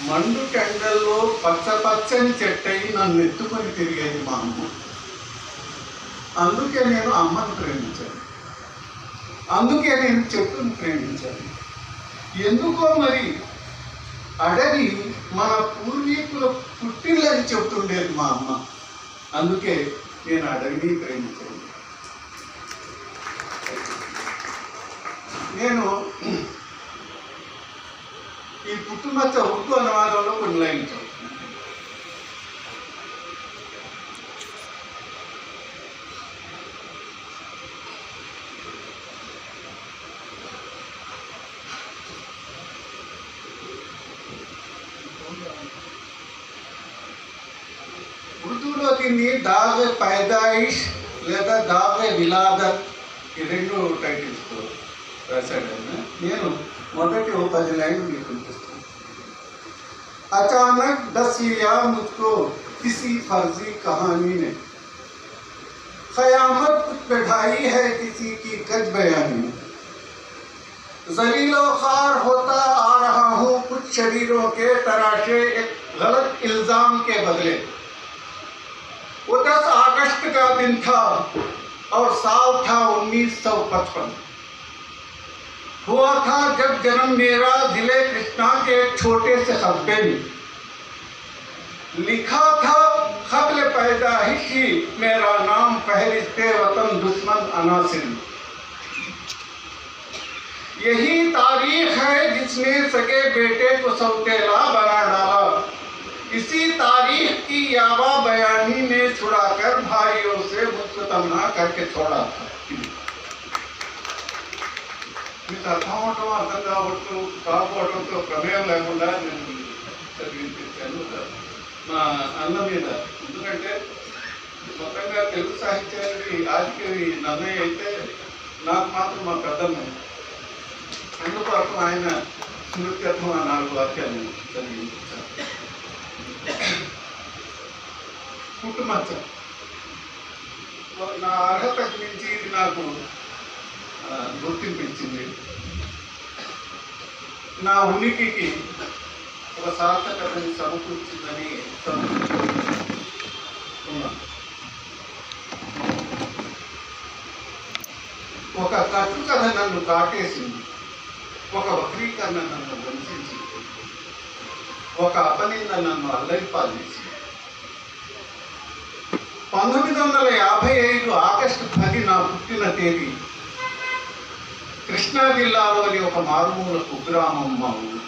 మండు టెండల్లో పచ్చని చెట్టై నన్ను ఎత్తుకొని తిరిగేది మా అమ్మ. అందుకే నేను అమ్మను ప్రేమించాను, అందుకే నేను చెట్టును ప్రేమించాను. ఎందుకో మరి అడవి మన పూర్వీకుల పుట్టిల్లని చెప్తుండేది మా అమ్మ. అందుకే నేను అడవిని ప్రేమించాను. నేను ఈ పుట్టుమచ్చ ఉర్దూ అనువాదంలో కొన్ని లైన్లు చదువుతున్నాను. ఉర్దూలో దీన్ని దాగ్ పైదాయిష్ లేదా దాగ్ విలాదత్ ఈ రెండు టైటిల్స్తో రాశాడు. నేను మొదటి 10 లైన్లు మీకు వినిపిస్తాను. अचानक दस लिया मुझको किसी फर्जी कहानी ने, क़यामत कुछ बैठाई है किसी की गज बयानी। ज़लीलो ख़ार होता आ रहा हूँ कुछ शरीरों के तराशे एक गलत इल्ज़ाम के बदले। वो 10 अगस्त का दिन था और साल था 1955। हुआ था जब जन्म मेरा जिले कृष्णा के एक छोटे से कस्बे में। लिखा था क़ब्ल पैदाइश ही मेरा नाम फहरिस्ते वतन दुश्मन अनासिर। यही तारीख है जिसने सगे बेटे को सौतेला बना डाला। इसी तारीख की यावा बयानी ने छुड़ाकर भाइयों से मुझको तमना करके छोड़ा था। మీకు అర్థం అవటం అర్థం కాకపోవడంతో ప్రమేయం లేకుండా నేను చదివించాను మా అన్న మీద. ఎందుకంటే మొత్తంగా తెలుగు సాహిత్యానికి ఆదికవి నన్నయ్య అయితే నాకు మాత్రం మా పెద్దమ్మ. అందుకోసం ఆయన స్మృత్యర్థం ఆ 4 వాక్యాలు చదివించాను. పుట్టుమచ్చ నా అర్హతకు మించి ఇది నాకు గుర్తింపు ఇచ్చింది. నా ఉనికికి ఒక సార్థకతని సమకూర్చిందని ఒక కట్టు కథ నన్ను కాటేసింది, ఒక వక్రీకరణ నన్ను వంచింది, ఒక అపనింద నన్ను అల్లరిపాలేసింది. 1955 ఆగస్టు 10 నా పుట్టిన తేదీ కృష్ణా జిల్లాలోని ఒక మారుమూల కుగ్రామం మా ఊరు.